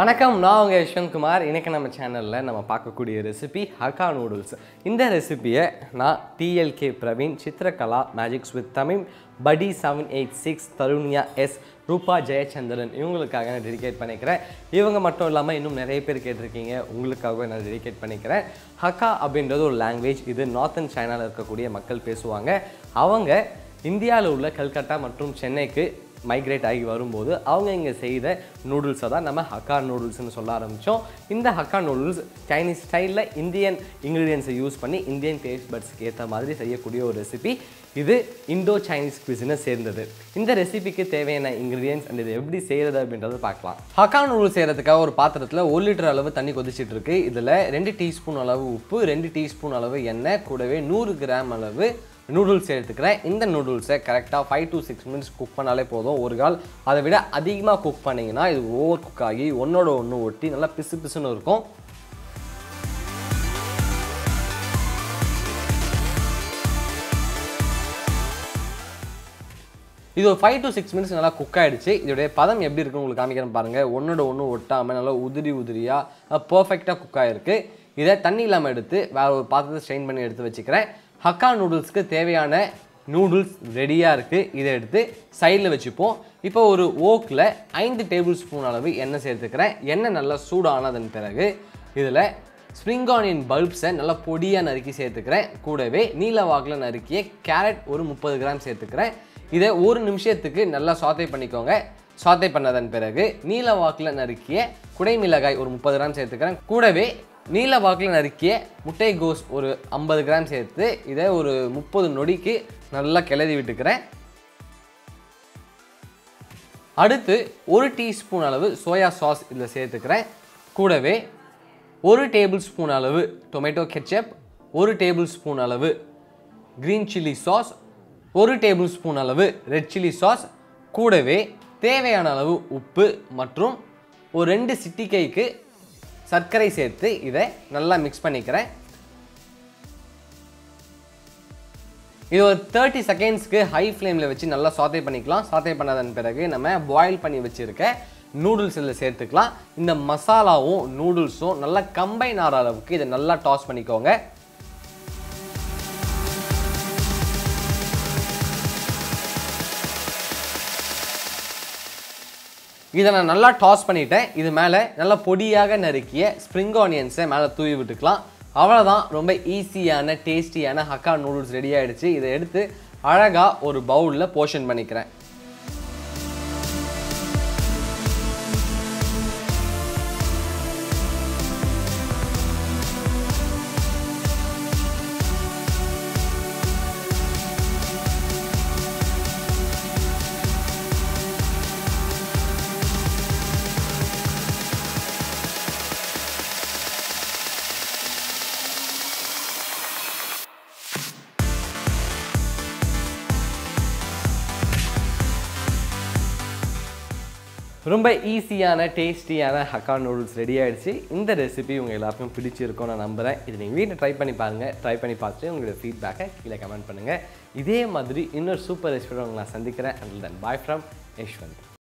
வணக்கம், நான் உங்கள் யஷ்வந்த் குமார். இன்றைக்கி நம்ம சேனலில் நம்ம பார்க்கக்கூடிய ரெசிபி ஹக்கா நூடுல்ஸ். இந்த ரெசிபியை நான் TLK Praveen, Chitrakala magics with Tamil, படி 786, தருண்யா எஸ், ரூபா ஜெயச்சந்திரன் இவங்களுக்காக நான் டெடிகேட் பண்ணிக்கிறேன். இவங்க மட்டும் இல்லாமல் இன்னும் நிறைய பேர் கேட்டிருக்கீங்க, உங்களுக்காகவே நான் டெடிகேட் பண்ணிக்கிறேன். ஹக்கா அப்படின்றது ஒரு லாங்குவேஜ். இது நார்த்தன் சைனாவில் இருக்கக்கூடிய மக்கள் பேசுவாங்க. அவங்க இந்தியாவில் உள்ள கல்கட்டா மற்றும் சென்னைக்கு மைக்ரேட் ஆகி வரும்போது அவங்க இங்கே செய்த நூடுல்ஸை தான் நம்ம ஹக்கா நூடுல்ஸ்னு சொல்ல ஆரம்பித்தோம். இந்த ஹக்கா நூடுல்ஸ் சைனீஸ் ஸ்டைலில் இந்தியன் இன்க்ரீடியன்ஸை யூஸ் பண்ணி இந்தியன் டேஸ்ட் பட்ஸ்க்கு ஏற்ற மாதிரி செய்யக்கூடிய ஒரு ரெசிபி. இது இண்டோ சைனீஸ் குவிசினை சேர்ந்தது. இந்த ரெசிபிக்கு தேவையான இன்க்ரீடியன்ஸ் அண்ட் இது எப்படி செய்கிறது அப்படின்றத பார்க்கலாம். ஹக்கா நூடுல்ஸ் செய்கிறதுக்காக ஒரு பாத்திரத்தில் 1 லிட்டர் அளவு தண்ணி கொதிச்சிட்டு இருக்கு. இதில் 2 டீஸ்பூன் அளவு உப்பு, 2 டீஸ்பூன் அளவு எண்ணெய், கூடவே 100 கிராம் அளவு நூடுல்ஸ் எடுத்துக்கிறேன். இந்த நூடுல்ஸை கரெக்டாக 5 to 6 மினிட்ஸ் குக் பண்ணாலே போதும். ஒரு கால் அதை விட அதிகமாக குக் பண்ணிங்கன்னா இது ஓவர் குக் ஆகி ஒன்றோட ஒன்று ஒட்டி நல்லா பிசு பிசுன்னு இருக்கும். இது ஒரு 5 to 6 மினிட்ஸ் நல்லா குக் ஆகிடுச்சு. இதோடைய பதம் எப்படி இருக்குன்னு உங்களுக்கு காமிக்கிறேன் பாருங்கள். ஒன்றோட ஒன்று ஒட்டாமல் நல்லா உதிரியாக பர்ஃபெக்டாக குக் ஆகிருக்கு. இதை தண்ணி இல்லாமல் எடுத்து வேறு ஒரு பாத்திரத்தை ஸ்ட்ரெயின் பண்ணி எடுத்து வச்சுக்கிறேன். ஹக்கா நூடுல்ஸ்க்கு தேவையான நூடுல்ஸ் ரெடியாக இருக்குது. இதை எடுத்து சைடில் வச்சுப்போம். இப்போ ஒரு ஓக்கில் 5 டேபிள் ஸ்பூன் அளவு எண்ணெய் சேர்த்துக்கிறேன். எண்ணெய் நல்லா சூடானதன் பிறகு இதில் ஸ்ப்ரிங் ஆனியன் பல்ப்ஸை நல்லா பொடியாக நறுக்கி சேர்த்துக்கிறேன். கூடவே நீல வாக்கில் நறுக்கிய கேரட் ஒரு 30 கிராம் சேர்த்துக்கிறேன். இதை 1 நிமிஷத்துக்கு நல்லா சாத்தை பண்ணிக்கோங்க. சாத்தை பண்ணதன் பிறகு நீல வாக்கில் நறுக்கிய குடை மிளகாய் ஒரு 30 கிராம் சேர்த்துக்கிறேன். கூடவே நீல வாக்கில் நறுக்கிய முட்டைகோஸ் ஒரு 50 கிராம் சேர்த்து இதை ஒரு 30 நொடிக்கு நல்லா கிளறி விட்டுக்கிறேன். அடுத்து 1 டீஸ்பூன் அளவு சோயா சாஸ் இதில் சேர்த்துக்கிறேன். கூடவே 1 டேபிள் ஸ்பூன் அளவு டொமேட்டோ கெச்சப், 1 டேபிள் ஸ்பூன் அளவு green chilli sauce, 1 table spoon அளவு ரெட் சில்லி சாஸ், கூடவே தேவையான அளவு உப்பு மற்றும் ஒரு 2 சிட்டிகைக்கு சர்க்கரை சேர்த்து இதை நல்லா மிக்ஸ் பண்ணிக்கிறேன். இது ஒரு 30 செகண்ட்ஸ்க்கு ஹை ஃப்ளேமில் வச்சு நல்லா சாத்தை பண்ணிக்கலாம். சாத்தை பண்ணதன் பிறகு நம்ம பாயில் பண்ணி வச்சுருக்க நூடுல்ஸ் இதில் சேர்த்துக்கலாம். இந்த மசாலாவும் நூடுல்ஸும் நல்லா கம்பைன் ஆகிற அளவுக்கு இதை நல்லா டாஸ் பண்ணிக்கோங்க. இதை நான் நல்லா டாஸ் பண்ணிவிட்டேன். இது மேலே நல்லா பொடியாக நறுக்கிய ஸ்ப்ரிங் ஆனியன்ஸை மேலே தூவி விட்டுக்கலாம். அவ்வளோதான், ரொம்ப ஈஸியான டேஸ்டியான ஹக்கா நூடுல்ஸ் ரெடி ஆகிடுச்சு. இதை எடுத்து அழகாக ஒரு பவுலில் போர்ஷன் பண்ணிக்கிறேன். ரொம்ப ஈஸியான டேஸ்டியான ஹக்கா நூடுல்ஸ் ரெடி ஆகிடுச்சு. இந்த ரெசிபி உங்கள் எல்லாருக்கும் பிடிச்சிருக்கும் நான் நம்புகிறேன். இது நீங்கள் வீட்டில் ட்ரை பண்ணி பாருங்கள். ட்ரை பண்ணி பார்த்துட்டு உங்களோட ஃபீட்பேக்கை கீழே கமெண்ட் பண்ணுங்கள். இதே மாதிரி இன்னொரு சூப்பர் ரெசிபியோட உங்களை நான் சந்திக்கிறேன். And then bye from Yashwant.